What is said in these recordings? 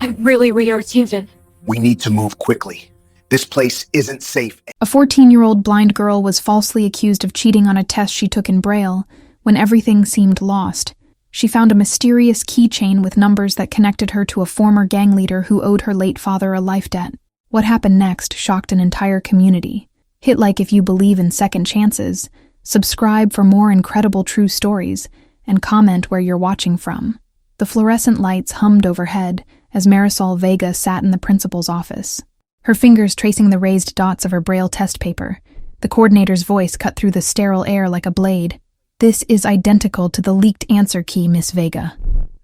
I'm really irritated. We need to move quickly. This place isn't safe. A 14-year-old blind girl was falsely accused of cheating on a test she took in Braille when everything seemed lost. She found a mysterious keychain with numbers that connected her to a former gang leader who owed her late father a life debt. What happened next shocked an entire community. Hit like if you believe in second chances, subscribe for more incredible true stories, and comment where you're watching from. The fluorescent lights hummed overhead as Marisol Vega sat in the principal's office, her fingers tracing the raised dots of her Braille test paper. The coordinator's voice cut through the sterile air like a blade. "This is identical to the leaked answer key, Miss Vega."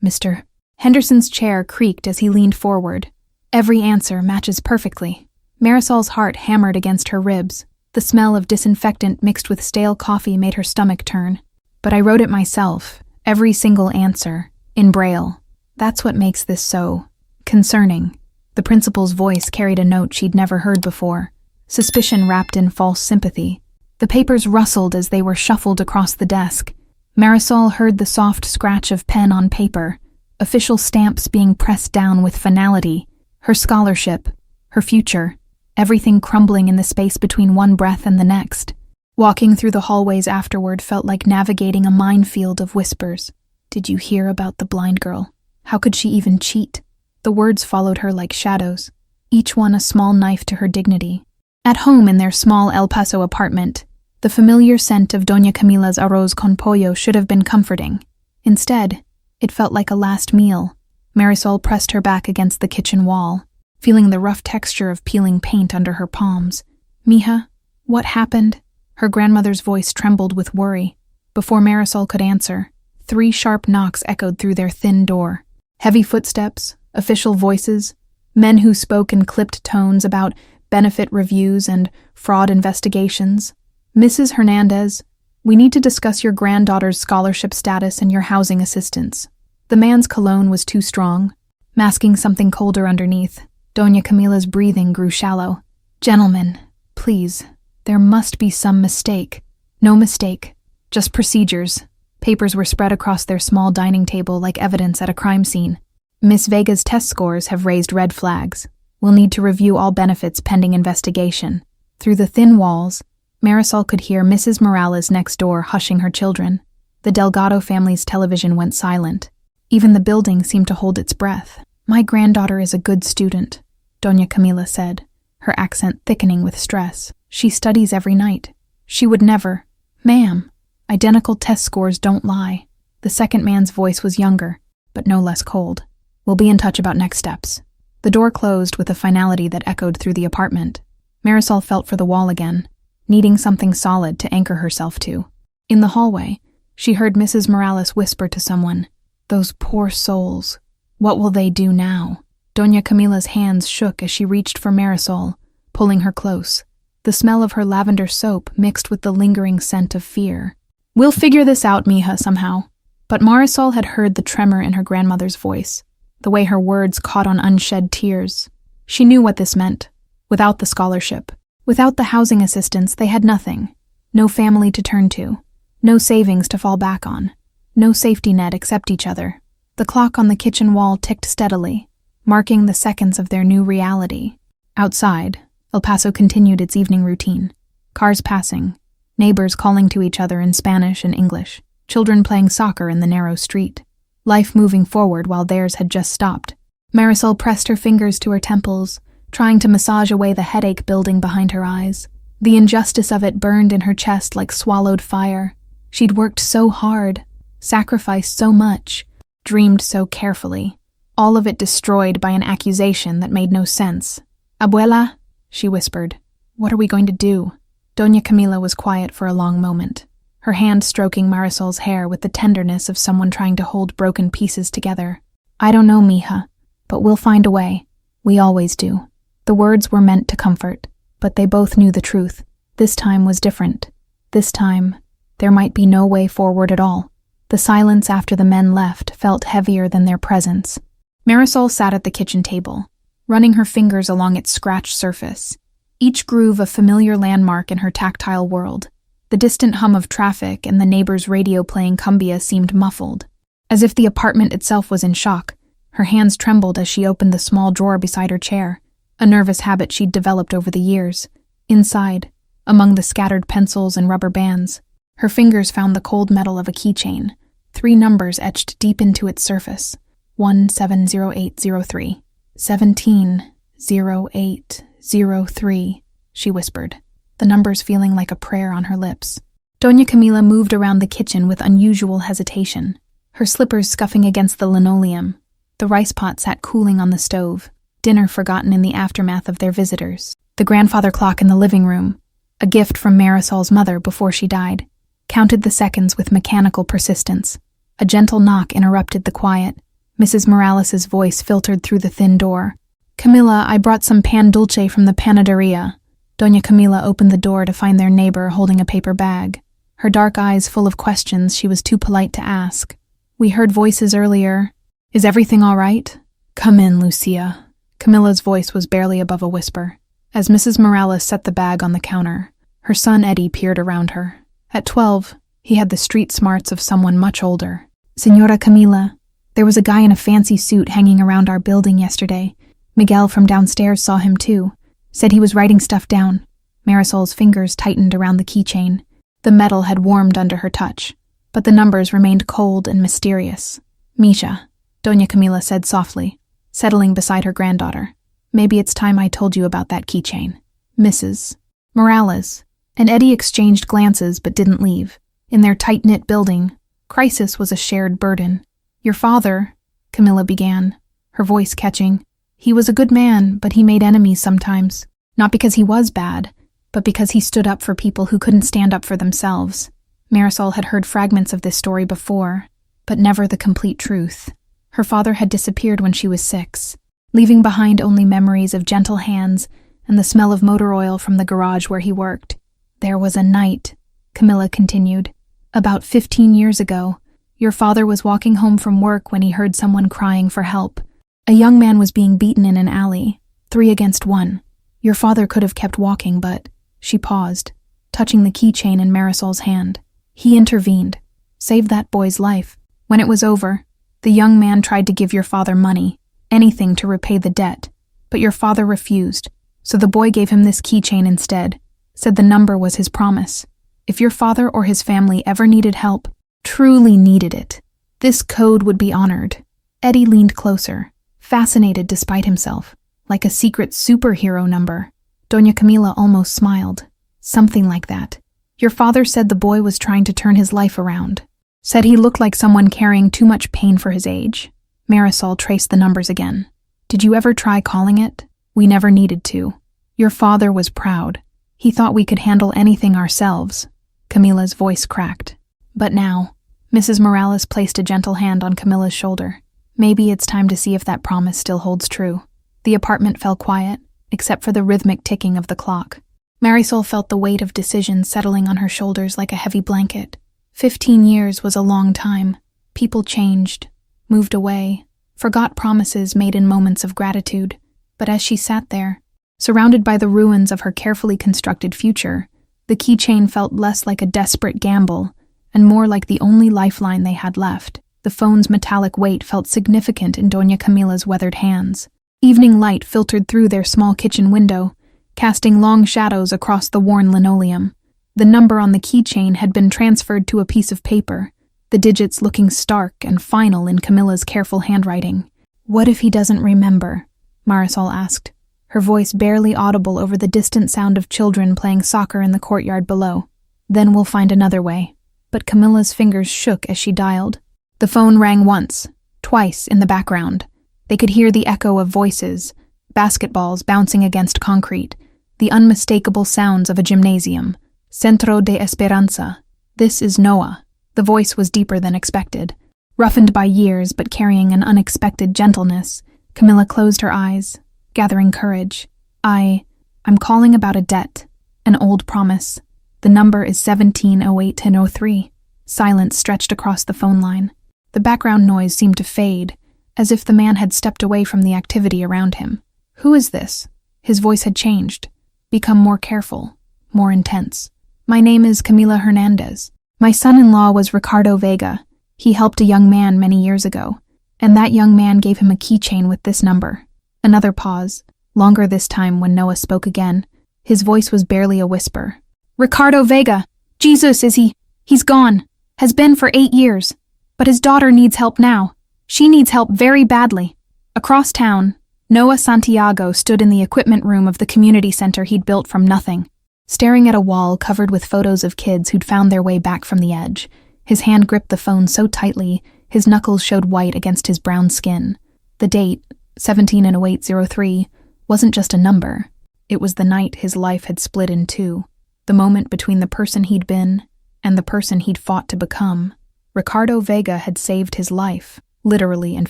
Mr. Henderson's chair creaked as he leaned forward. "Every answer matches perfectly." Marisol's heart hammered against her ribs. The smell of disinfectant mixed with stale coffee made her stomach turn. "But I wrote it myself, every single answer, in Braille. That's what makes this so concerning." The principal's voice carried a note she'd never heard before, suspicion wrapped in false sympathy. The papers rustled as they were shuffled across the desk. Marisol heard the soft scratch of pen on paper, official stamps being pressed down with finality, her scholarship, her future, everything crumbling in the space between one breath and the next. Walking through the hallways afterward felt like navigating a minefield of whispers. Did you hear about the blind girl? How could she even cheat? The words followed her like shadows, each one a small knife to her dignity. At home in their small El Paso apartment, the familiar scent of Doña Camila's arroz con pollo should have been comforting. Instead, it felt like a last meal. Marisol pressed her back against the kitchen wall, feeling the rough texture of peeling paint under her palms. "Mija, what happened?" Her grandmother's voice trembled with worry. Before Marisol could answer, 3 sharp knocks echoed through their thin door. Heavy footsteps, official voices, men who spoke in clipped tones about benefit reviews and fraud investigations. "Mrs. Hernandez, we need to discuss your granddaughter's scholarship status and your housing assistance." The man's cologne was too strong, masking something colder underneath. Doña Camila's breathing grew shallow. "Gentlemen, please, there must be some mistake." "No mistake, just procedures." Papers were spread across their small dining table like evidence at a crime scene. "Miss Vega's test scores have raised red flags. We'll need to review all benefits pending investigation." Through the thin walls, Marisol could hear Mrs. Morales next door hushing her children. The Delgado family's television went silent. Even the building seemed to hold its breath. "My granddaughter is a good student," Doña Camila said, her accent thickening with stress. "She studies every night. She would never—" "Ma'am, identical test scores don't lie." The second man's voice was younger, but no less cold. "We'll be in touch about next steps." The door closed with a finality that echoed through the apartment. Marisol felt for the wall again, needing something solid to anchor herself to. In the hallway, she heard Mrs. Morales whisper to someone, "Those poor souls. What will they do now?" Doña Camila's hands shook as she reached for Marisol, pulling her close. The smell of her lavender soap mixed with the lingering scent of fear. "We'll figure this out, Mija, somehow." But Marisol had heard the tremor in her grandmother's voice, the way her words caught on unshed tears. She knew what this meant. Without the scholarship, without the housing assistance, they had nothing. No family to turn to, no savings to fall back on, no safety net except each other. The clock on the kitchen wall ticked steadily, marking the seconds of their new reality. Outside, El Paso continued its evening routine. Cars passing, neighbors calling to each other in Spanish and English, children playing soccer in the narrow street. Life moving forward while theirs had just stopped. Marisol pressed her fingers to her temples, trying to massage away the headache building behind her eyes. The injustice of it burned in her chest like swallowed fire. She'd worked so hard, sacrificed so much, dreamed so carefully. All of it destroyed by an accusation that made no sense. "Abuela," she whispered, "what are we going to do?" Doña Camila was quiet for a long moment, her hand stroking Marisol's hair with the tenderness of someone trying to hold broken pieces together. "I don't know, Mija, but we'll find a way. We always do." The words were meant to comfort, but they both knew the truth. This time was different. This time, there might be no way forward at all. The silence after the men left felt heavier than their presence. Marisol sat at the kitchen table, running her fingers along its scratched surface, each groove a familiar landmark in her tactile world. The distant hum of traffic and the neighbor's radio playing cumbia seemed muffled. As if the apartment itself was in shock, Her hands trembled as she opened the small drawer beside her chair, a nervous habit she'd developed over the years. Inside, among the scattered pencils and rubber bands, her fingers found the cold metal of a keychain, 3 numbers etched deep into its surface. 170803. 170803, she whispered, the numbers feeling like a prayer on her lips. Doña Camila moved around the kitchen with unusual hesitation, her slippers scuffing against the linoleum. The rice pot sat cooling on the stove, dinner forgotten in the aftermath of their visitors. The grandfather clock in the living room, a gift from Marisol's mother before she died, counted the seconds with mechanical persistence. A gentle knock interrupted the quiet. Mrs. Morales's voice filtered through the thin door. "Camila, I brought some pan dulce from the panaderia." Doña Camila opened the door to find their neighbor holding a paper bag, her dark eyes full of questions she was too polite to ask. "We heard voices earlier. Is everything all right?" "Come in, Lucia." Camilla's voice was barely above a whisper. As Mrs. Morales set the bag on the counter, her son Eddie peered around her. At 12, he had the street smarts of someone much older. "Señora Camila, there was a guy in a fancy suit hanging around our building yesterday. Miguel from downstairs saw him too. Said he was writing stuff down." Marisol's fingers tightened around the keychain. The metal had warmed under her touch, but the numbers remained cold and mysterious. "Misha," Doña Camila said softly, settling beside her granddaughter. "Maybe it's time I told you about that keychain." "Mrs. Morales," and Eddie exchanged glances but didn't leave. In their tight-knit building, crisis was a shared burden. "Your father," Camilla began, her voice catching. "He was a good man, but he made enemies sometimes. Not because he was bad, but because he stood up for people who couldn't stand up for themselves." Marisol had heard fragments of this story before, but never the complete truth. Her father had disappeared when she was 6, leaving behind only memories of gentle hands and the smell of motor oil from the garage where he worked. "There was a night," Camilla continued, "about 15 years ago. Your father was walking home from work when he heard someone crying for help. A young man was being beaten in an alley, 3 against 1. Your father could have kept walking, but..." She paused, touching the keychain in Marisol's hand. "He intervened, saved that boy's life. When it was over, the young man tried to give your father money, anything to repay the debt, but your father refused, so the boy gave him this keychain instead, said the number was his promise. If your father or his family ever needed help, truly needed it, this code would be honored." Eddie leaned closer, fascinated despite himself, like a secret superhero number. Doña Camila almost smiled. "Something like that. Your father said the boy was trying to turn his life around. Said he looked like someone carrying too much pain for his age." Marisol traced the numbers again. "Did you ever try calling it? We never needed to. Your father was proud. He thought we could handle anything ourselves." Camila's voice cracked. "But now," Mrs. Morales placed a gentle hand on Camilla's shoulder. "Maybe it's time to see if that promise still holds true." The apartment fell quiet, except for the rhythmic ticking of the clock. Marisol felt the weight of decision settling on her shoulders like a heavy blanket. 15 years was a long time. People changed, moved away, forgot promises made in moments of gratitude. But as she sat there, surrounded by the ruins of her carefully constructed future, the keychain felt less like a desperate gamble and more like the only lifeline they had left. The phone's metallic weight felt significant in Doña Camila's weathered hands. Evening light filtered through their small kitchen window, casting long shadows across the worn linoleum. The number on the keychain had been transferred to a piece of paper, the digits looking stark and final in Camilla's careful handwriting. "What if he doesn't remember?" Marisol asked, her voice barely audible over the distant sound of children playing soccer in the courtyard below. "Then we'll find another way." But Camilla's fingers shook as she dialed. The phone rang once, twice in the background. They could hear the echo of voices, basketballs bouncing against concrete, the unmistakable sounds of a gymnasium. "Centro de Esperanza. This is Noah." The voice was deeper than expected. Roughened by years but carrying an unexpected gentleness, Camilla closed her eyes, gathering courage. I'm calling about a debt, an old promise. The number is 1708-1003. Silence stretched across the phone line. The background noise seemed to fade, as if the man had stepped away from the activity around him. "Who is this?" His voice had changed, become more careful, more intense. "My name is Camila Hernandez. My son-in-law was Ricardo Vega. He helped a young man many years ago. And that young man gave him a keychain with this number. Another pause, longer this time when Noah spoke again. His voice was barely a whisper. Ricardo Vega! Jesus, is he? He's gone. Has been for 8 years. But his daughter needs help now. She needs help very badly. Across town, Noah Santiago stood in the equipment room of the community center he'd built from nothing, staring at a wall covered with photos of kids who'd found their way back from the edge. His hand gripped the phone so tightly, his knuckles showed white against his brown skin. The date, 17/08/03, wasn't just a number. It was the night his life had split in two, the moment between the person he'd been and the person he'd fought to become. Ricardo Vega had saved his life, literally and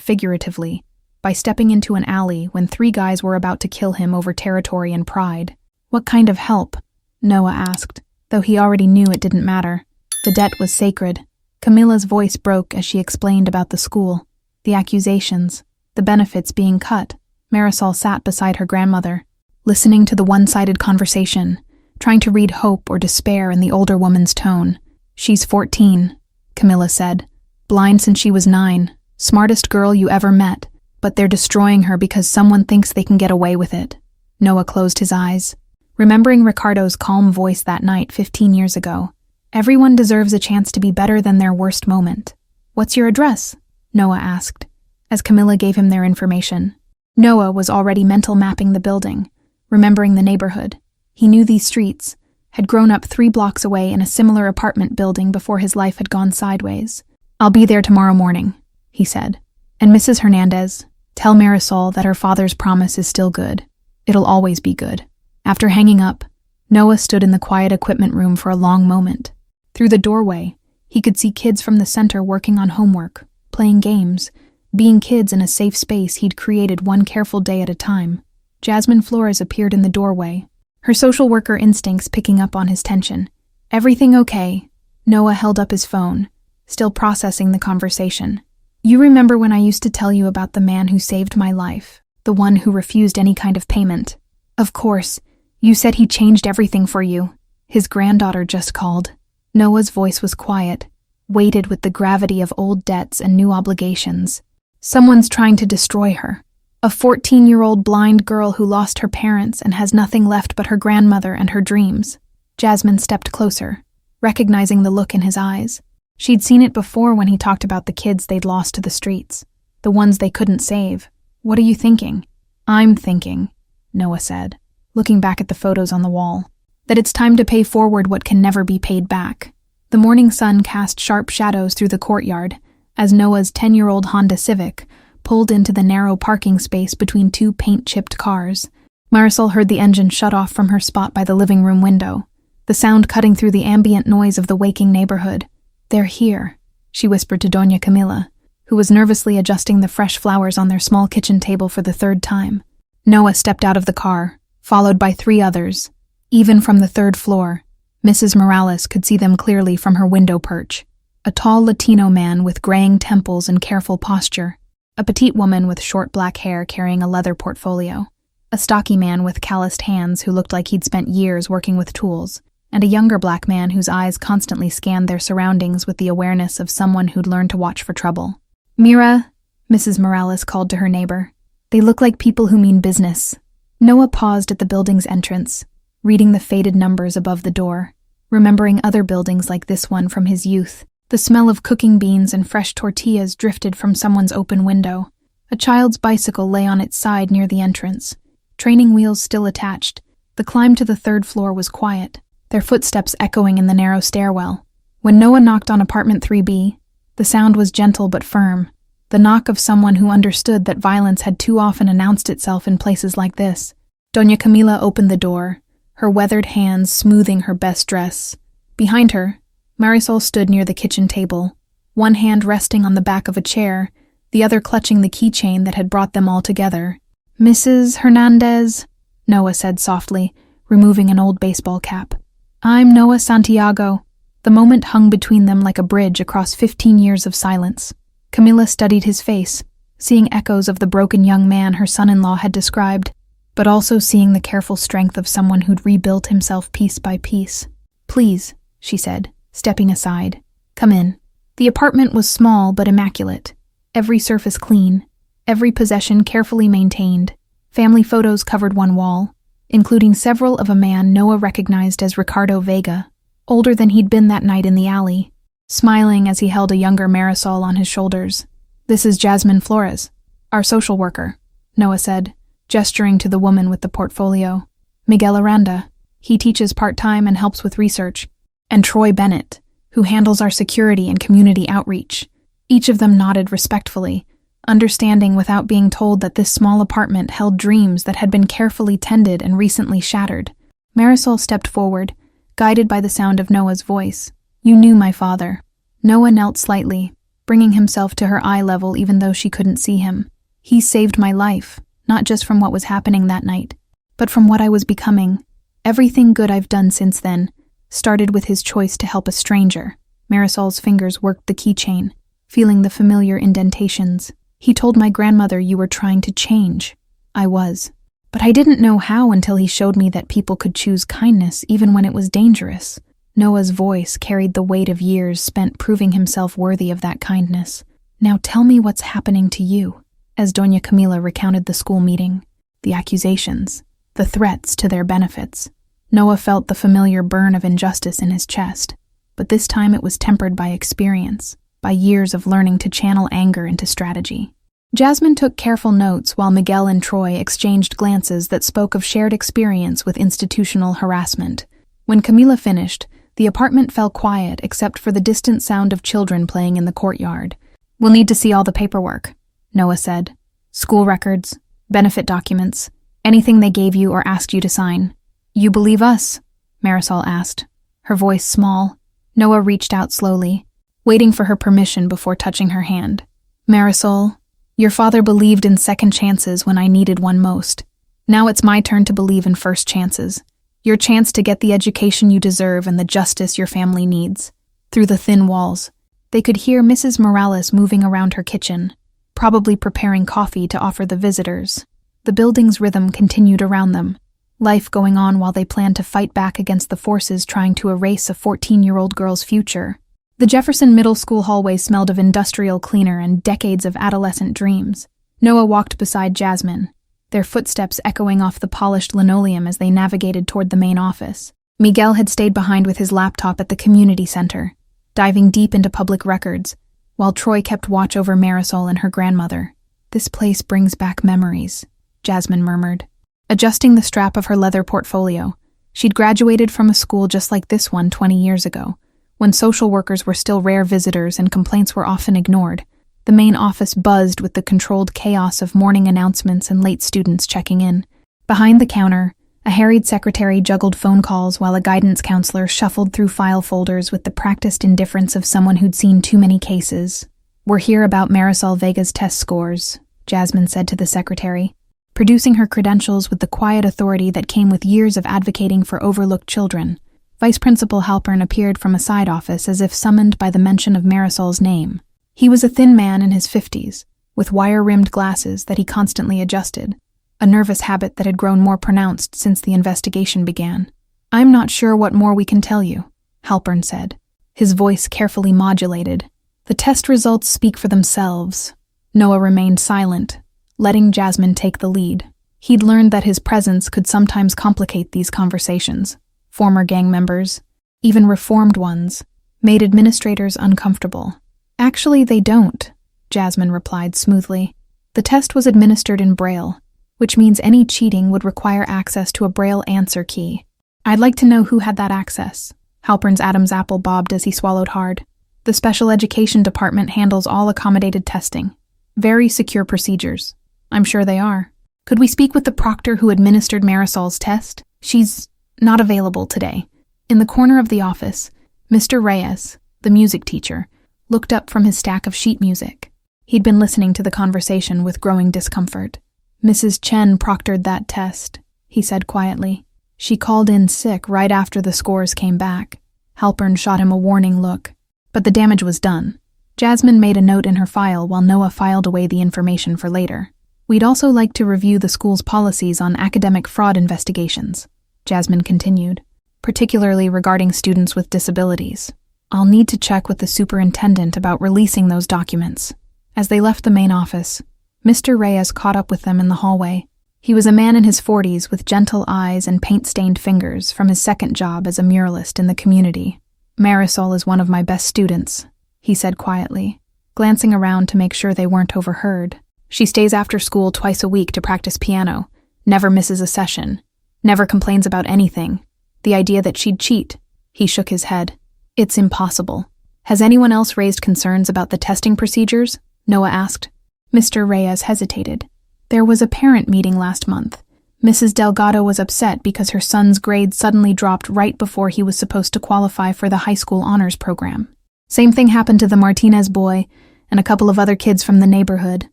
figuratively, by stepping into an alley when 3 guys were about to kill him over territory and pride. What kind of help? Noah asked, though he already knew it didn't matter. The debt was sacred. Camilla's voice broke as she explained about the school, the accusations, the benefits being cut. Marisol sat beside her grandmother, listening to the one-sided conversation, trying to read hope or despair in the older woman's tone. She's 14, Camilla said, blind since she was 9, smartest girl you ever met, but they're destroying her because someone thinks they can get away with it. Noah closed his eyes, remembering Ricardo's calm voice that night 15 years ago. Everyone deserves a chance to be better than their worst moment. What's your address? Noah asked, as Camilla gave him their information. Noah was already mental mapping the building, remembering the neighborhood. He knew these streets, had grown up 3 blocks away in a similar apartment building before his life had gone sideways. I'll be there tomorrow morning, he said. And Mrs. Hernandez, tell Marisol that her father's promise is still good. It'll always be good. After hanging up, Noah stood in the quiet equipment room for a long moment. Through the doorway, he could see kids from the center working on homework, playing games, being kids in a safe space he'd created one careful day at a time. Jasmine Flores appeared in the doorway, her social worker instincts picking up on his tension. Everything okay? Noah held up his phone, still processing the conversation. You remember when I used to tell you about the man who saved my life, the one who refused any kind of payment? Of course, you said he changed everything for you. His granddaughter just called. Noah's voice was quiet, weighted with the gravity of old debts and new obligations. Someone's trying to destroy her. A 14-year-old blind girl who lost her parents and has nothing left but her grandmother and her dreams. Jasmine stepped closer, recognizing the look in his eyes. She'd seen it before when he talked about the kids they'd lost to the streets, the ones they couldn't save. What are you thinking? I'm thinking, Noah said, looking back at the photos on the wall, that it's time to pay forward what can never be paid back. The morning sun cast sharp shadows through the courtyard as Noah's 10-year-old Honda Civic pulled into the narrow parking space between 2 paint-chipped cars. Marisol heard the engine shut off from her spot by the living room window, the sound cutting through the ambient noise of the waking neighborhood. They're here, she whispered to Doña Camila, who was nervously adjusting the fresh flowers on their small kitchen table for the 3rd time. Noah stepped out of the car, followed by 3 others. Even from the 3rd floor, Mrs. Morales could see them clearly from her window perch. A tall Latino man with graying temples and careful posture. A petite woman with short black hair carrying a leather portfolio. A stocky man with calloused hands who looked like he'd spent years working with tools. And a younger black man whose eyes constantly scanned their surroundings with the awareness of someone who'd learned to watch for trouble. Mira, Mrs. Morales called to her neighbor. They look like people who mean business. Noah paused at the building's entrance, reading the faded numbers above the door, remembering other buildings like this one from his youth. The smell of cooking beans and fresh tortillas drifted from someone's open window. A child's bicycle lay on its side near the entrance, training wheels still attached. The climb to the 3rd floor was quiet, their footsteps echoing in the narrow stairwell. When Noah knocked on apartment 3B, the sound was gentle but firm, the knock of someone who understood that violence had too often announced itself in places like this. Doña Camila opened the door, her weathered hands smoothing her best dress. Behind her, Marisol stood near the kitchen table, one hand resting on the back of a chair, the other clutching the keychain that had brought them all together. Mrs. Hernandez, Noah said softly, removing an old baseball cap. I'm Noah Santiago. The moment hung between them like a bridge across 15 years of silence. Camilla studied his face, seeing echoes of the broken young man her son-in-law had described, but also seeing the careful strength of someone who'd rebuilt himself piece by piece. Please, she said, stepping aside. Come in. The apartment was small but immaculate. every surface clean, every possession carefully maintained. Family photos covered one wall, including several of a man Noah recognized as Ricardo Vega, older than he'd been that night in the alley, smiling as he held a younger Marisol on his shoulders. "This is Jasmine Flores, our social worker," Noah said, gesturing to the woman with the portfolio. "Miguel Aranda, he teaches part-time and helps with research, and Troy Bennett, who handles our security and community outreach." Each of them nodded respectfully, understanding without being told that this small apartment held dreams that had been carefully tended and recently shattered. Marisol stepped forward, guided by the sound of Noah's voice. "You knew my father." Noah knelt slightly, bringing himself to her eye level even though she couldn't see him. "He saved my life, not just from what was happening that night, but from what I was becoming. Everything good I've done since then started with his choice to help a stranger." Marisol's fingers worked the keychain, feeling the familiar indentations. "He told my grandmother you were trying to change." "I was. But I didn't know how until he showed me that people could choose kindness even when it was dangerous." Noah's voice carried the weight of years spent proving himself worthy of that kindness. "Now tell me what's happening to you." As Doña Camila recounted the school meeting, the accusations, the threats to their benefits, Noah felt the familiar burn of injustice in his chest, but this time it was tempered by experience, by years of learning to channel anger into strategy. Jasmine took careful notes while Miguel and Troy exchanged glances that spoke of shared experience with institutional harassment. When Camila finished, the apartment fell quiet except for the distant sound of children playing in the courtyard. "We'll need to see all the paperwork," Noah said. "School records, benefit documents, anything they gave you or asked you to sign." "You believe us?" Marisol asked, her voice small. Noah reached out slowly, waiting for her permission before touching her hand. "Marisol, your father believed in second chances when I needed one most. Now it's my turn to believe in first chances. Your chance to get the education you deserve and the justice your family needs." Through the thin walls, they could hear Mrs. Morales moving around her kitchen, probably preparing coffee to offer the visitors. The building's rhythm continued around them, life going on while they planned to fight back against the forces trying to erase a 14-year-old girl's future. The Jefferson Middle School hallway smelled of industrial cleaner and decades of adolescent dreams. Noah walked beside Jasmine, their footsteps echoing off the polished linoleum as they navigated toward the main office. Miguel had stayed behind with his laptop at the community center, diving deep into public records, while Troy kept watch over Marisol and her grandmother. "This place brings back memories," Jasmine murmured, adjusting the strap of her leather portfolio. She'd graduated from a school just like this one 20 years ago, when social workers were still rare visitors and complaints were often ignored. The main office buzzed with the controlled chaos of morning announcements and late students checking in. Behind the counter, a harried secretary juggled phone calls while a guidance counselor shuffled through file folders with the practiced indifference of someone who'd seen too many cases. "We're here about Marisol Vega's test scores," Jasmine said to the secretary, producing her credentials with the quiet authority that came with years of advocating for overlooked children. Vice Principal Halpern appeared from a side office as if summoned by the mention of Marisol's name. He was a thin man in his 50s, with wire-rimmed glasses that he constantly adjusted, a nervous habit that had grown more pronounced since the investigation began. "I'm not sure what more we can tell you," Halpern said, his voice carefully modulated. "The test results speak for themselves." Noah remained silent, letting Jasmine take the lead. He'd learned that his presence could sometimes complicate these conversations. Former gang members, even reformed ones, made administrators uncomfortable. "Actually, they don't," Jasmine replied smoothly. "The test was administered in Braille, which means any cheating would require access to a Braille answer key. I'd like to know who had that access." Halpern's Adam's apple bobbed as he swallowed hard. "The special education department handles all accommodated testing. Very secure procedures." "I'm sure they are." "Could we speak with the proctor who administered Marisol's test?" "She's not available today." In the corner of the office, Mr. Reyes, the music teacher, looked up from his stack of sheet music. He'd been listening to the conversation with growing discomfort. "Mrs. Chen proctored that test," he said quietly. "She called in sick right after the scores came back." Halpern shot him a warning look. But the damage was done. Jasmine made a note in her file while Noah filed away the information for later. "We'd also like to review the school's policies on academic fraud investigations," Jasmine continued, "particularly regarding students with disabilities. I'll need to check with the superintendent about releasing those documents. As they left the main office, Mr. Reyes caught up with them in the hallway. He was a man in his 40s with gentle eyes and paint-stained fingers from his second job as a muralist in the community. "Marisol is one of my best students," he said quietly, glancing around to make sure they weren't overheard. "She stays after school twice a week to practice piano, never misses a session, never complains about anything. The idea that she'd cheat," he shook his head. "It's impossible." "Has anyone else raised concerns about the testing procedures?" Noah asked. Mr. Reyes hesitated. "There was a parent meeting last month. Mrs. Delgado was upset because her son's grade suddenly dropped right before he was supposed to qualify for the high school honors program. Same thing happened to the Martinez boy and a couple of other kids from the neighborhood."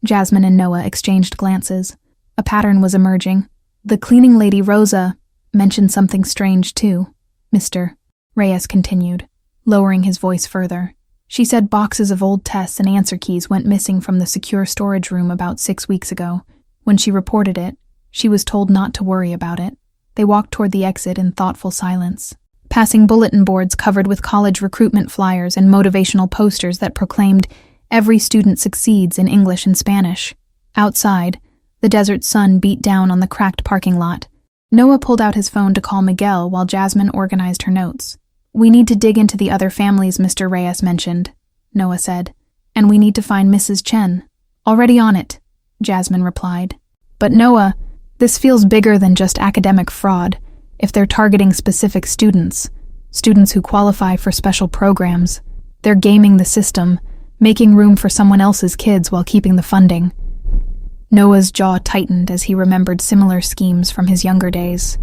Jasmine and Noah exchanged glances. A pattern was emerging. "The cleaning lady, Rosa, mentioned something strange too," Mr. Reyes continued, lowering his voice further. "She said boxes of old tests and answer keys went missing from the secure storage room about 6 weeks ago. When she reported it, she was told not to worry about it." They walked toward the exit in thoughtful silence, passing bulletin boards covered with college recruitment flyers and motivational posters that proclaimed every student succeeds in English and Spanish. Outside, the desert sun beat down on the cracked parking lot. Noah pulled out his phone to call Miguel while Jasmine organized her notes. "We need to dig into the other families Mr. Reyes mentioned," Noah said, "and we need to find Mrs. Chen." "Already on it," Jasmine replied. "But Noah, this feels bigger than just academic fraud. If they're targeting specific students who qualify for special programs, they're gaming the system, making room for someone else's kids while keeping the funding." Noah's jaw tightened as he remembered similar schemes from his younger days.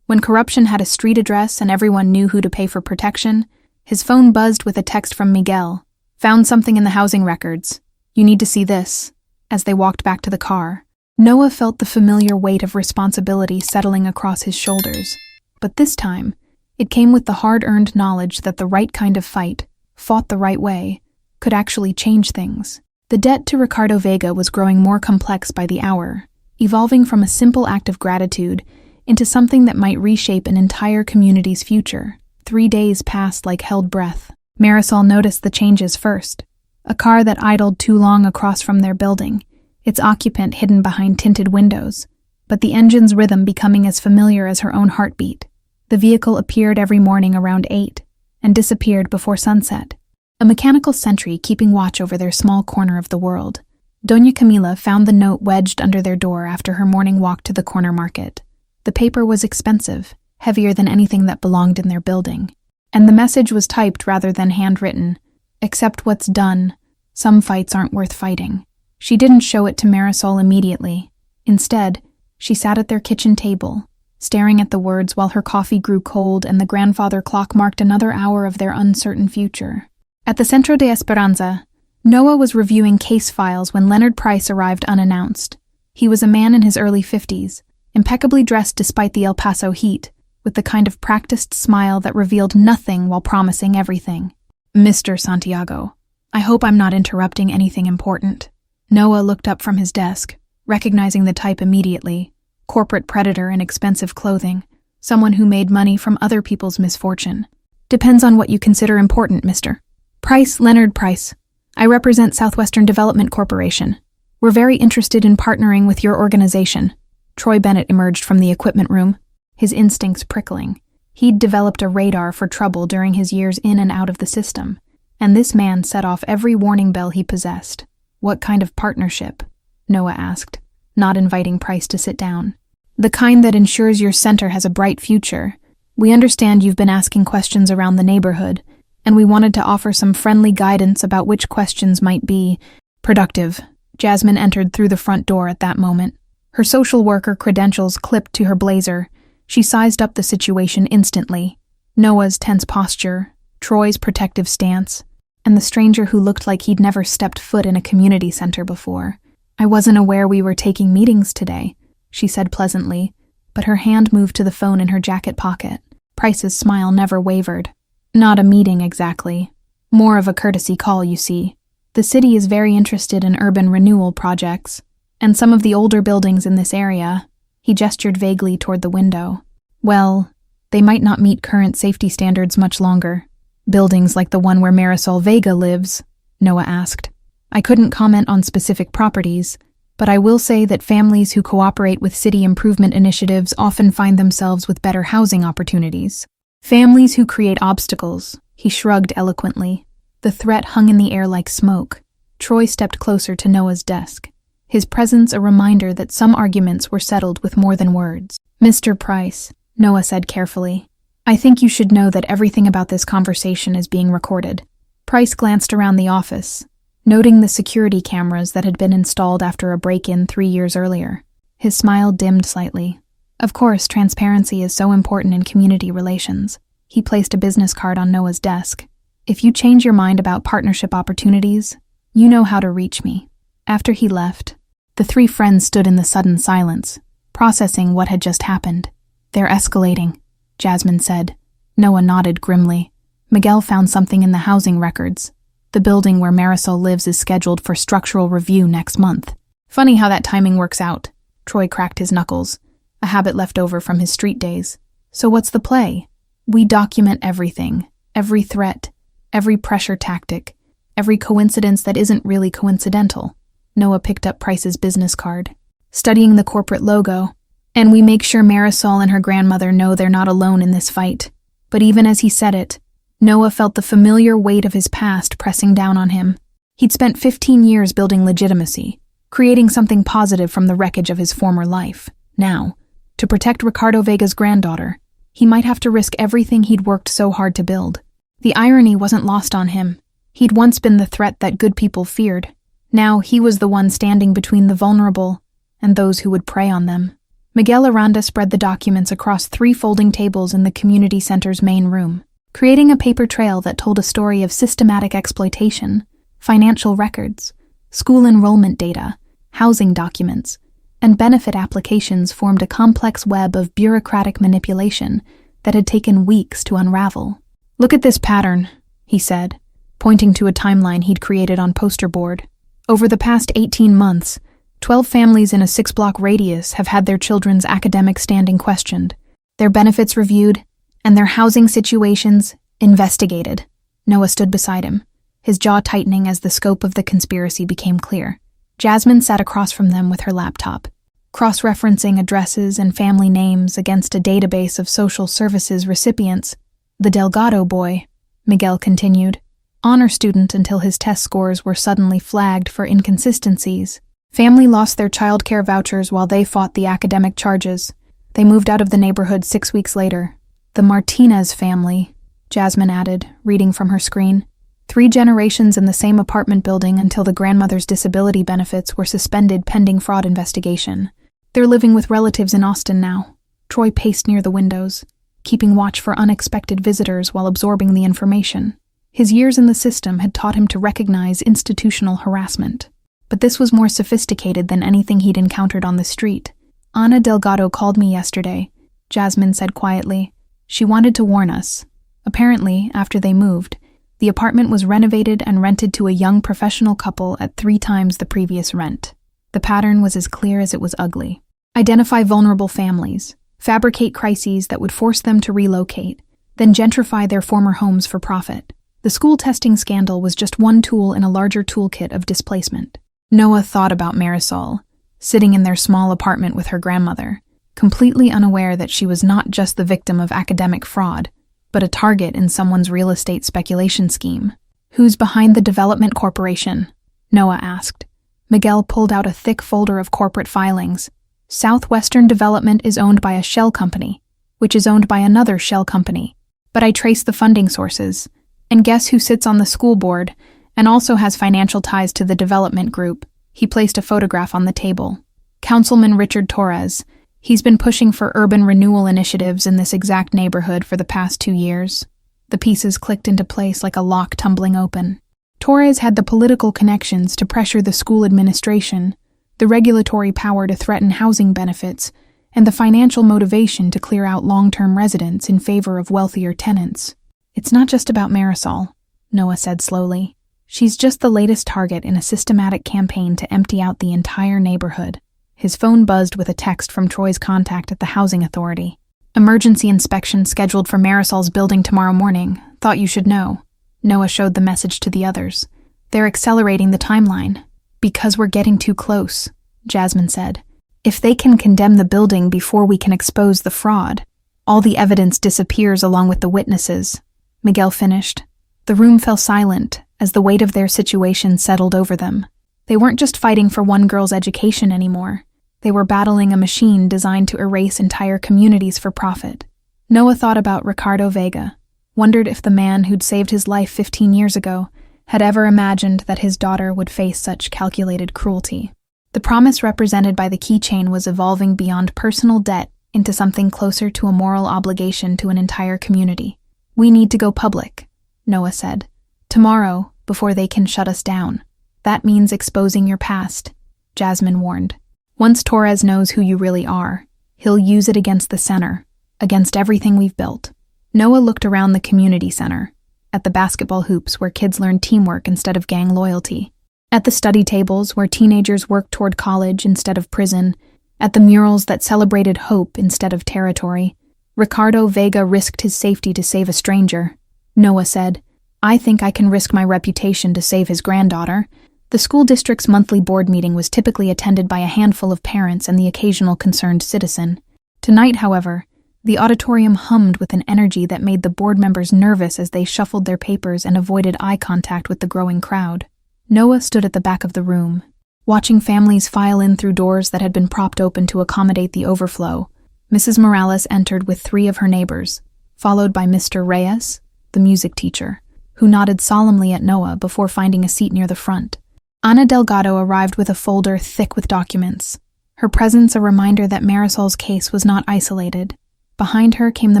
When corruption had a street address and everyone knew who to pay for protection, his phone buzzed with a text from Miguel. "Found something in the housing records. You need to see this." As they walked back to the car, Noah felt the familiar weight of responsibility settling across his shoulders. But this time, it came with the hard-earned knowledge that the right kind of fight, fought the right way, could actually change things. The debt to Ricardo Vega was growing more complex by the hour, evolving from a simple act of gratitude into something that might reshape an entire community's future. 3 days passed like held breath. Marisol noticed the changes first. A car that idled too long across from their building, its occupant hidden behind tinted windows, but the engine's rhythm becoming as familiar as her own heartbeat. The vehicle appeared every morning around 8 and disappeared before sunset. A mechanical sentry keeping watch over their small corner of the world. Doña Camila found the note wedged under their door after her morning walk to the corner market. The paper was expensive, heavier than anything that belonged in their building, and the message was typed rather than handwritten. "Accept what's done. Some fights aren't worth fighting." She didn't show it to Marisol immediately. Instead, she sat at their kitchen table, staring at the words while her coffee grew cold and the grandfather clock marked another hour of their uncertain future. At the Centro de Esperanza, Noah was reviewing case files when Leonard Price arrived unannounced. He was a man in his early 50s, impeccably dressed despite the El Paso heat, with the kind of practiced smile that revealed nothing while promising everything. "Mr. Santiago, I hope I'm not interrupting anything important." Noah looked up from his desk, recognizing the type immediately. Corporate predator in expensive clothing, someone who made money from other people's misfortune. "Depends on what you consider important, Mr. Price, Leonard Price. I represent Southwestern Development Corporation. We're very interested in partnering with your organization." Troy Bennett emerged from the equipment room, his instincts prickling. He'd developed a radar for trouble during his years in and out of the system, and this man set off every warning bell he possessed. "What kind of partnership?" Noah asked, not inviting Price to sit down. "The kind that ensures your center has a bright future. We understand you've been asking questions around the neighborhood, and we wanted to offer some friendly guidance about which questions might be productive." Jasmine entered through the front door at that moment. Her social worker credentials clipped to her blazer. She sized up the situation instantly. Noah's tense posture, Troy's protective stance, and the stranger who looked like he'd never stepped foot in a community center before. "I wasn't aware we were taking meetings today," she said pleasantly, but her hand moved to the phone in her jacket pocket. Price's smile never wavered. "Not a meeting exactly. More of a courtesy call, you see. The city is very interested in urban renewal projects, and some of the older buildings in this area," he gestured vaguely toward the window. "Well, they might not meet current safety standards much longer." "Buildings like the one where Marisol Vega lives?" Noah asked. I couldn't comment on specific properties, but I will say that families who cooperate with city improvement initiatives often find themselves with better housing opportunities. Families who create obstacles, he shrugged eloquently. The threat hung in the air like smoke. Troy stepped closer to Noah's desk, his presence a reminder that some arguments were settled with more than words. Mr. Price, Noah said carefully, I think you should know that everything about this conversation is being recorded. Price glanced around the office, noting the security cameras that had been installed after a break-in 3 years earlier. His smile dimmed slightly. Of course, transparency is so important in community relations. He placed a business card on Noah's desk. If you change your mind about partnership opportunities, you know how to reach me. After he left, the three friends stood in the sudden silence, processing what had just happened. They're escalating, Jasmine said. Noah nodded grimly. Miguel found something in the housing records. The building where Marisol lives is scheduled for structural review next month. Funny how that timing works out. Troy cracked his knuckles, a habit left over from his street days. So what's the play? We document everything, every threat, every pressure tactic, every coincidence that isn't really coincidental. Noah picked up Price's business card, studying the corporate logo, and we make sure Marisol and her grandmother know they're not alone in this fight. But even as he said it, Noah felt the familiar weight of his past pressing down on him. He'd spent 15 years building legitimacy, creating something positive from the wreckage of his former life. Now, to protect Ricardo Vega's granddaughter, he might have to risk everything he'd worked so hard to build. The irony wasn't lost on him. He'd once been the threat that good people feared. Now he was the one standing between the vulnerable and those who would prey on them. Miguel Aranda spread the documents across 3 folding tables in the community center's main room, creating a paper trail that told a story of systematic exploitation, financial records, school enrollment data, housing documents, and benefit applications formed a complex web of bureaucratic manipulation that had taken weeks to unravel. Look at this pattern, he said, pointing to a timeline he'd created on poster board. Over the past 18 months, 12 families in a 6-block radius have had their children's academic standing questioned, their benefits reviewed, and their housing situations investigated. Noah stood beside him, his jaw tightening as the scope of the conspiracy became clear. Jasmine sat across from them with her laptop, cross-referencing addresses and family names against a database of social services recipients. The Delgado boy, Miguel continued, honor student until his test scores were suddenly flagged for inconsistencies. Family lost their childcare vouchers while they fought the academic charges. They moved out of the neighborhood 6 weeks later. The Martinez family, Jasmine added, reading from her screen. 3 generations in the same apartment building until the grandmother's disability benefits were suspended pending fraud investigation. They're living with relatives in Austin now. Troy paced near the windows, keeping watch for unexpected visitors while absorbing the information. His years in the system had taught him to recognize institutional harassment. But this was more sophisticated than anything he'd encountered on the street. Ana Delgado called me yesterday, Jasmine said quietly. She wanted to warn us. Apparently, after they moved, the apartment was renovated and rented to a young professional couple at 3 times the previous rent. The pattern was as clear as it was ugly. Identify vulnerable families, fabricate crises that would force them to relocate, then gentrify their former homes for profit. The school testing scandal was just one tool in a larger toolkit of displacement. Noah thought about Marisol, sitting in their small apartment with her grandmother, completely unaware that she was not just the victim of academic fraud, but a target in someone's real estate speculation scheme. Who's behind the development corporation? Noah asked. Miguel pulled out a thick folder of corporate filings. Southwestern Development is owned by a shell company, which is owned by another shell company. But I traced the funding sources, and guess who sits on the school board and also has financial ties to the development group? He placed a photograph on the table. Councilman Richard Torres. He's been pushing for urban renewal initiatives in this exact neighborhood for the past 2 years. The pieces clicked into place like a lock tumbling open. Torres had the political connections to pressure the school administration, the regulatory power to threaten housing benefits, and the financial motivation to clear out long-term residents in favor of wealthier tenants. It's not just about Marisol, Noah said slowly. She's just the latest target in a systematic campaign to empty out the entire neighborhood. His phone buzzed with a text from Troy's contact at the housing authority. Emergency inspection scheduled for Marisol's building tomorrow morning. Thought you should know. Noah showed the message to the others. They're accelerating the timeline. Because we're getting too close, Jasmine said. If they can condemn the building before we can expose the fraud, all the evidence disappears along with the witnesses, Miguel finished. The room fell silent as the weight of their situation settled over them. They weren't just fighting for one girl's education anymore. They were battling a machine designed to erase entire communities for profit. Noah thought about Ricardo Vega, wondered if the man who'd saved his life 15 years ago had ever imagined that his daughter would face such calculated cruelty. The promise represented by the keychain was evolving beyond personal debt into something closer to a moral obligation to an entire community. We need to go public, Noah said. Tomorrow, before they can shut us down. That means exposing your past, Jasmine warned. Once Torres knows who you really are, he'll use it against the center, against everything we've built. Noah looked around the community center, at the basketball hoops where kids learn teamwork instead of gang loyalty, at the study tables where teenagers worked toward college instead of prison, at the murals that celebrated hope instead of territory. Ricardo Vega risked his safety to save a stranger. Noah said, I think I can risk my reputation to save his granddaughter. The school district's monthly board meeting was typically attended by a handful of parents and the occasional concerned citizen. Tonight, however, the auditorium hummed with an energy that made the board members nervous as they shuffled their papers and avoided eye contact with the growing crowd. Noah stood at the back of the room, watching families file in through doors that had been propped open to accommodate the overflow. Mrs. Morales entered with 3 of her neighbors, followed by Mr. Reyes, the music teacher, who nodded solemnly at Noah before finding a seat near the front. Ana Delgado arrived with a folder thick with documents, her presence a reminder that Marisol's case was not isolated. Behind her came the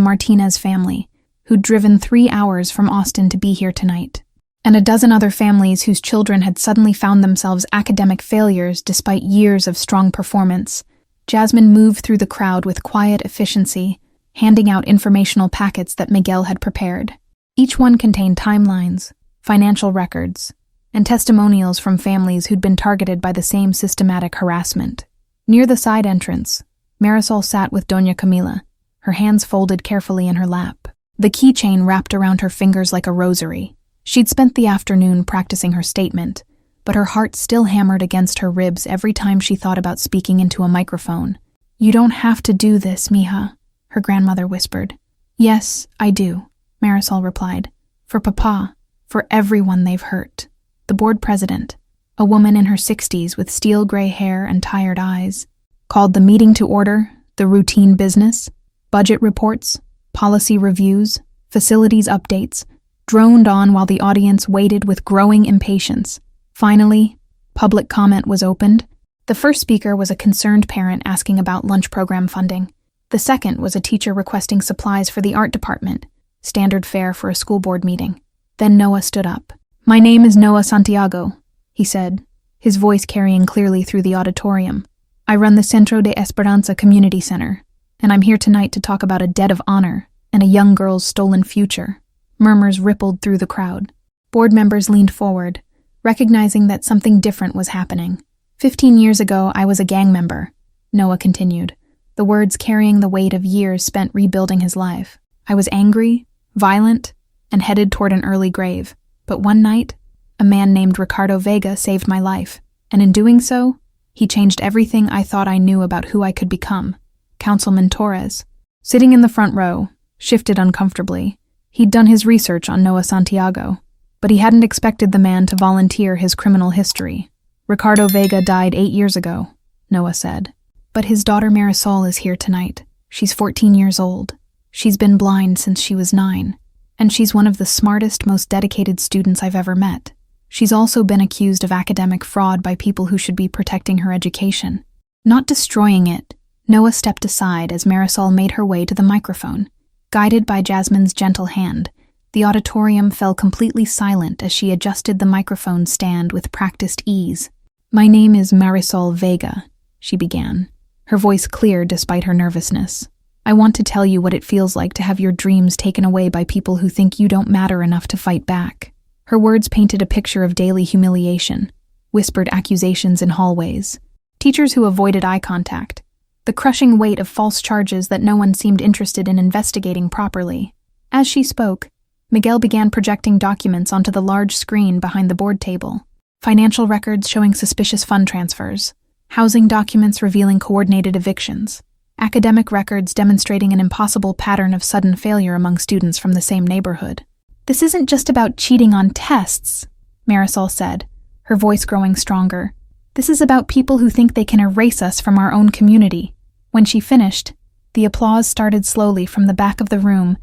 Martinez family, who'd driven 3 hours from Austin to be here tonight, and a dozen other families whose children had suddenly found themselves academic failures despite years of strong performance. Jasmine moved through the crowd with quiet efficiency, handing out informational packets that Miguel had prepared. Each one contained timelines, financial records, and testimonials from families who'd been targeted by the same systematic harassment. Near the side entrance, Marisol sat with Doña Camila, her hands folded carefully in her lap, the keychain wrapped around her fingers like a rosary. She'd spent the afternoon practicing her statement, but her heart still hammered against her ribs every time she thought about speaking into a microphone. You don't have to do this, mija, her grandmother whispered. Yes, I do, Marisol replied. For Papa, for everyone they've hurt. The board president, a woman in her 60s with steel gray hair and tired eyes, called the meeting to order, the routine business. Budget reports, policy reviews, facilities updates, droned on while the audience waited with growing impatience. Finally, public comment was opened. The first speaker was a concerned parent asking about lunch program funding. The second was a teacher requesting supplies for the art department, standard fare for a school board meeting. Then Noah stood up. My name is Noah Santiago, he said, his voice carrying clearly through the auditorium. I run the Centro de Esperanza Community Center, and I'm here tonight to talk about a debt of honor and a young girl's stolen future. Murmurs rippled through the crowd. Board members leaned forward, recognizing that something different was happening. 15 years ago, I was a gang member, Noah continued, the words carrying the weight of years spent rebuilding his life. I was angry, violent, and headed toward an early grave. But one night, a man named Ricardo Vega saved my life, and in doing so, he changed everything I thought I knew about who I could become. Councilman Torres, sitting in the front row, shifted uncomfortably. He'd done his research on Noah Santiago, but he hadn't expected the man to volunteer his criminal history. Ricardo Vega died 8 years ago, Noah said. But his daughter Marisol is here tonight. She's 14 years old. She's been blind since she was 9. And she's one of the smartest, most dedicated students I've ever met. She's also been accused of academic fraud by people who should be protecting her education. Not destroying it, Noah stepped aside as Marisol made her way to the microphone. Guided by Jasmine's gentle hand, the auditorium fell completely silent as she adjusted the microphone stand with practiced ease. My name is Marisol Vega, she began, her voice clear despite her nervousness. I want to tell you what it feels like to have your dreams taken away by people who think you don't matter enough to fight back. Her words painted a picture of daily humiliation, whispered accusations in hallways, teachers who avoided eye contact, the crushing weight of false charges that no one seemed interested in investigating properly. As she spoke, Miguel began projecting documents onto the large screen behind the board table. Financial records showing suspicious fund transfers, housing documents revealing coordinated evictions, academic records demonstrating an impossible pattern of sudden failure among students from the same neighborhood. "This isn't just about cheating on tests," Marisol said, her voice growing stronger. "This is about people who think they can erase us from our own community." When she finished, the applause started slowly from the back of the room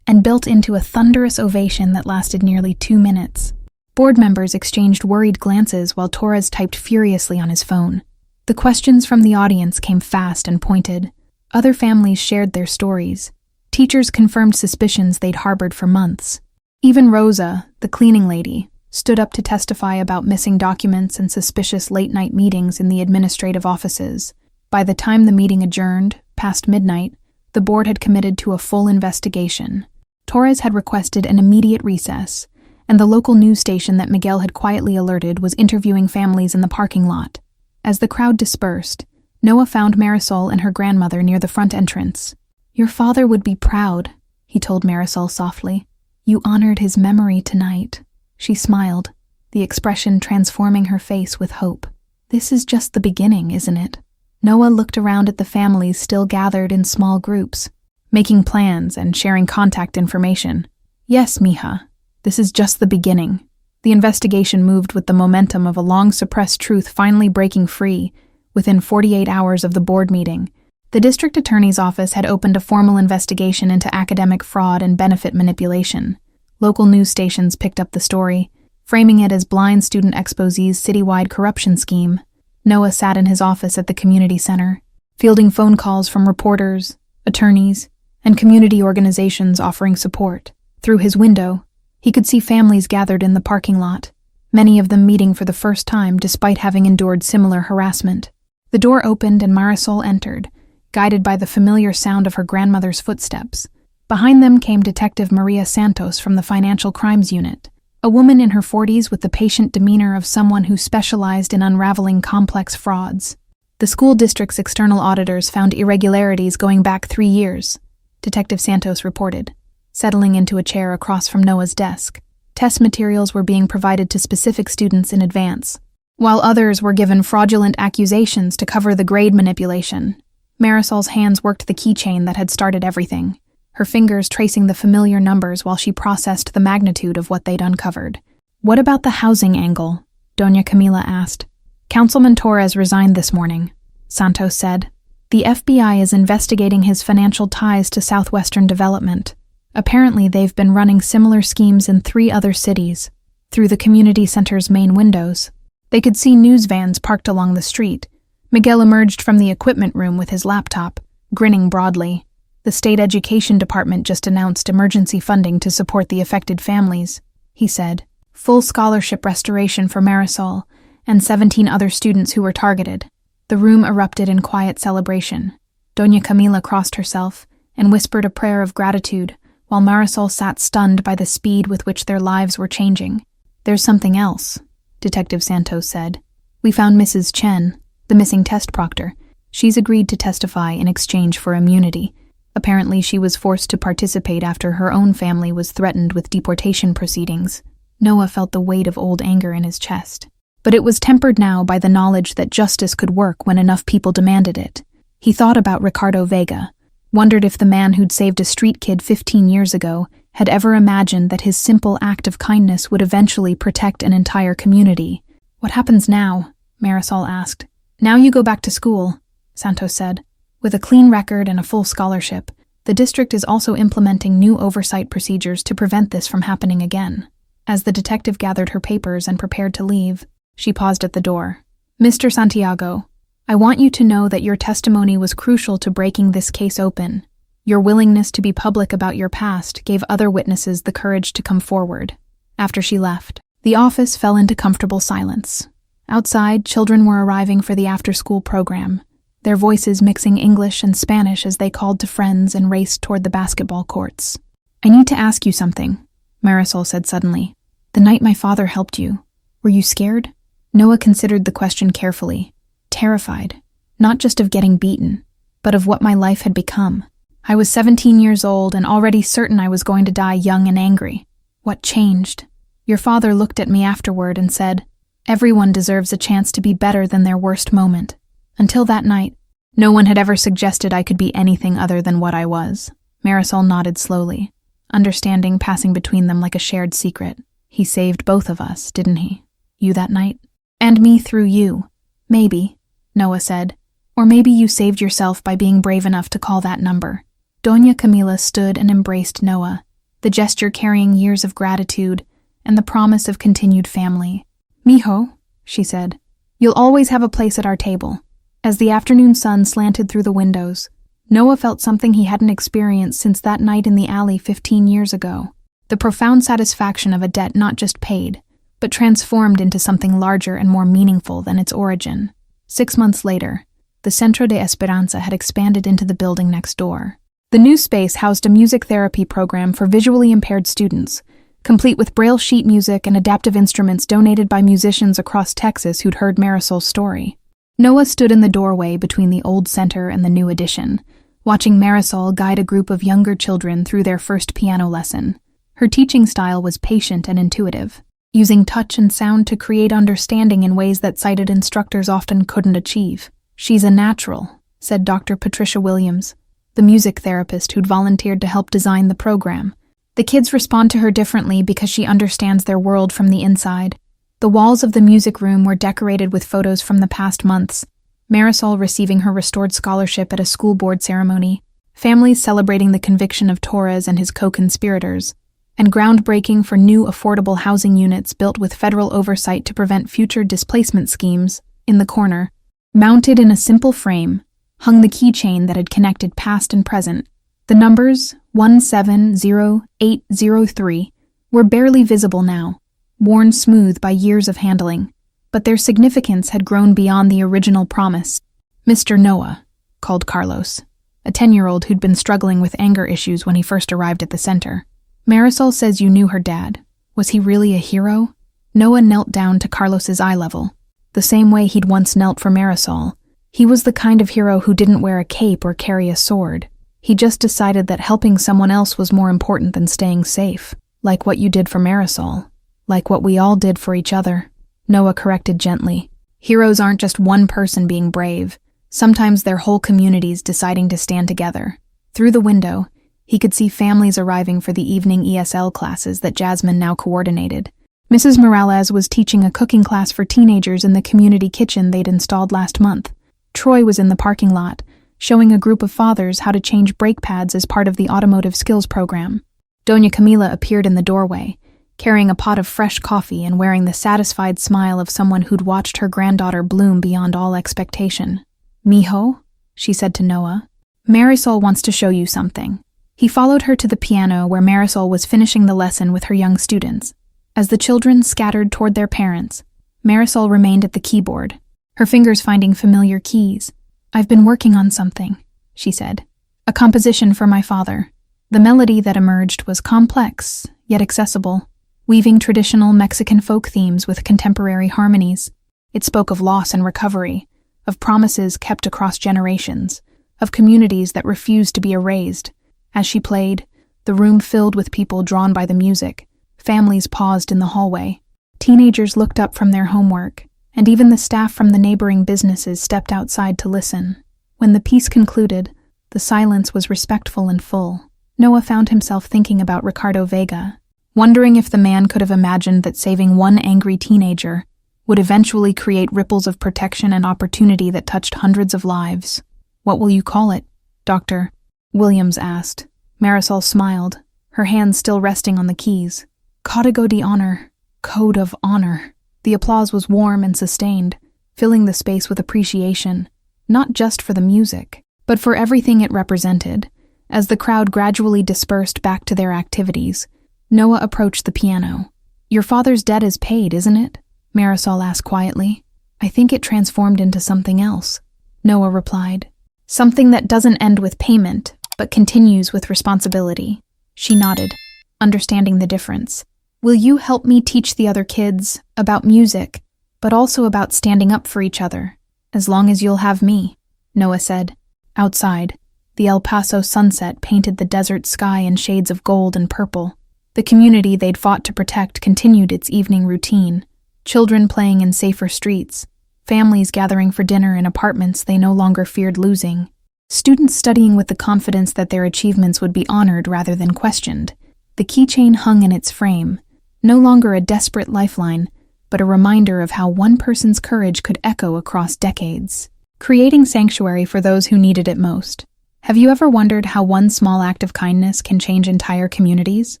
and built into a thunderous ovation that lasted nearly 2 minutes. Board members exchanged worried glances while Torres typed furiously on his phone. The questions from the audience came fast and pointed. Other families shared their stories. Teachers confirmed suspicions they'd harbored for months. Even Rosa, the cleaning lady, stood up to testify about missing documents and suspicious late-night meetings in the administrative offices. By the time the meeting adjourned, past midnight, the board had committed to a full investigation. Torres had requested an immediate recess, and the local news station that Miguel had quietly alerted was interviewing families in the parking lot. As the crowd dispersed, Noah found Marisol and her grandmother near the front entrance. "Your father would be proud," he told Marisol softly. "You honored his memory tonight." She smiled, the expression transforming her face with hope. "This is just the beginning, isn't it?" Noah looked around at the families still gathered in small groups, making plans and sharing contact information. "Yes, mija. This is just the beginning." The investigation moved with the momentum of a long-suppressed truth finally breaking free within 48 hours of the board meeting. The district attorney's office had opened a formal investigation into academic fraud and benefit manipulation. Local news stations picked up the story, framing it as blind student expose's citywide corruption scheme. Noah sat in his office at the community center, fielding phone calls from reporters, attorneys, and community organizations offering support. Through his window, he could see families gathered in the parking lot, many of them meeting for the first time despite having endured similar harassment. The door opened and Marisol entered, guided by the familiar sound of her grandmother's footsteps. Behind them came Detective Maria Santos from the Financial Crimes Unit, a woman in her 40s with the patient demeanor of someone who specialized in unraveling complex frauds. The school district's external auditors found irregularities going back 3 years, Detective Santos reported, settling into a chair across from Noah's desk. Test materials were being provided to specific students in advance, while others were given fraudulent accusations to cover the grade manipulation. Marisol's hands worked the keychain that had started everything, her fingers tracing the familiar numbers while she processed the magnitude of what they'd uncovered. "What about the housing angle?" Doña Camila asked. "Councilman Torres resigned this morning," Santos said. "The FBI is investigating his financial ties to Southwestern Development. Apparently they've been running similar schemes in 3 other cities. Through the community center's main windows, they could see news vans parked along the street. Miguel emerged from the equipment room with his laptop, grinning broadly. The state education department just announced emergency funding to support the affected families, he said. Full scholarship restoration for Marisol and 17 other students who were targeted. The room erupted in quiet celebration. Doña Camila crossed herself and whispered a prayer of gratitude, while Marisol sat stunned by the speed with which their lives were changing. "There's something else," Detective Santos said. "We found Mrs. Chen, the missing test proctor. She's agreed to testify in exchange for immunity. Apparently she was forced to participate after her own family was threatened with deportation proceedings." Noah felt the weight of old anger in his chest, but it was tempered now by the knowledge that justice could work when enough people demanded it. He thought about Ricardo Vega, wondered if the man who'd saved a street kid 15 years ago had ever imagined that his simple act of kindness would eventually protect an entire community. "What happens now?" Marisol asked. "Now you go back to school," Santos said. "With a clean record and a full scholarship, the district is also implementing new oversight procedures to prevent this from happening again." As the detective gathered her papers and prepared to leave, she paused at the door. "Mr. Santiago, I want you to know that your testimony was crucial to breaking this case open. Your willingness to be public about your past gave other witnesses the courage to come forward." After she left, the office fell into comfortable silence. Outside, children were arriving for the after-school program, their voices mixing English and Spanish as they called to friends and raced toward the basketball courts. "I need to ask you something," Marisol said suddenly. "The night my father helped you, were you scared?" Noah considered the question carefully. "Terrified, not just of getting beaten, but of what my life had become. I was 17 years old and already certain I was going to die young and angry. What changed? Your father looked at me afterward and said, "Everyone deserves a chance to be better than their worst moment." Until that night, no one had ever suggested I could be anything other than what I was. Marisol nodded slowly, understanding passing between them like a shared secret. He saved both of us, didn't he? You that night? And me through you. Maybe, Noah said. Or maybe you saved yourself by being brave enough to call that number. Doña Camila stood and embraced Noah, the gesture carrying years of gratitude and the promise of continued family. "Mijo," she said, "you'll always have a place at our table." As the afternoon sun slanted through the windows, Noah felt something he hadn't experienced since that night in the alley 15 years ago. The profound satisfaction of a debt not just paid, but transformed into something larger and more meaningful than its origin. 6 months later, the Centro de Esperanza had expanded into the building next door. The new space housed a music therapy program for visually impaired students, complete with Braille sheet music and adaptive instruments donated by musicians across Texas who'd heard Marisol's story. Noah stood in the doorway between the old center and the new addition, watching Marisol guide a group of younger children through their first piano lesson. Her teaching style was patient and intuitive, using touch and sound to create understanding in ways that sighted instructors often couldn't achieve. "She's a natural," said Dr. Patricia Williams, the music therapist who'd volunteered to help design the program. "The kids respond to her differently because she understands their world from the inside." The walls of the music room were decorated with photos from the past months, Marisol receiving her restored scholarship at a school board ceremony, families celebrating the conviction of Torres and his co-conspirators, and groundbreaking for new affordable housing units built with federal oversight to prevent future displacement schemes. In the corner, mounted in a simple frame, hung the keychain that had connected past and present. The numbers 170803 were barely visible now, worn smooth by years of handling, but their significance had grown beyond the original promise. "Mr. Noah," called Carlos, a 10-year-old who'd been struggling with anger issues when he first arrived at the center. "Marisol says you knew her dad. Was he really a hero?" Noah knelt down to Carlos's eye level, the same way he'd once knelt for Marisol. He was the kind of hero who didn't wear a cape or carry a sword. He just decided that helping someone else was more important than staying safe, like what you did for Marisol, like what we all did for each other. Noah corrected gently. Heroes aren't just one person being brave. Sometimes they're whole communities deciding to stand together. Through the window, he could see families arriving for the evening ESL classes that Jasmine now coordinated. Mrs. Morales was teaching a cooking class for teenagers in the community kitchen they'd installed last month. Troy was in the parking lot, showing a group of fathers how to change brake pads as part of the automotive skills program. Doña Camila appeared in the doorway, carrying a pot of fresh coffee and wearing the satisfied smile of someone who'd watched her granddaughter bloom beyond all expectation. "Mijo," she said to Noah, "Marisol wants to show you something." He followed her to the piano where Marisol was finishing the lesson with her young students. As the children scattered toward their parents, Marisol remained at the keyboard, her fingers finding familiar keys. "I've been working on something," she said. "A composition for my father." The melody that emerged was complex, yet accessible, weaving traditional Mexican folk themes with contemporary harmonies. It spoke of loss and recovery, of promises kept across generations, of communities that refused to be erased. As she played, the room filled with people drawn by the music. Families paused in the hallway. Teenagers looked up from their homework, and even the staff from the neighboring businesses stepped outside to listen. When the piece concluded, the silence was respectful and full. Noah found himself thinking about Ricardo Vega, wondering if the man could have imagined that saving one angry teenager would eventually create ripples of protection and opportunity that touched hundreds of lives. "What will you call it, Dr. Williams asked. Marisol smiled, her hands still resting on the keys. "Código de honor. Code of honor." The applause was warm and sustained, filling the space with appreciation, not just for the music, but for everything it represented. As the crowd gradually dispersed back to their activities, Noah approached the piano. "Your father's debt is paid, isn't it?" Marisol asked quietly. "I think it transformed into something else," Noah replied. "Something that doesn't end with payment, but continues with responsibility." She nodded, understanding the difference. "Will you help me teach the other kids about music, but also about standing up for each other, as long as you'll have me?" Noah said. Outside, the El Paso sunset painted the desert sky in shades of gold and purple. The community they'd fought to protect continued its evening routine. Children playing in safer streets, families gathering for dinner in apartments they no longer feared losing, students studying with the confidence that their achievements would be honored rather than questioned. The keychain hung in its frame, no longer a desperate lifeline, but a reminder of how one person's courage could echo across decades, creating sanctuary for those who needed it most. Have you ever wondered how one small act of kindness can change entire communities?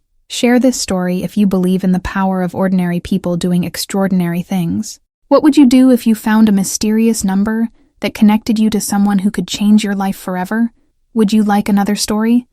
Share this story if you believe in the power of ordinary people doing extraordinary things. What would you do if you found a mysterious number that connected you to someone who could change your life forever? Would you like another story?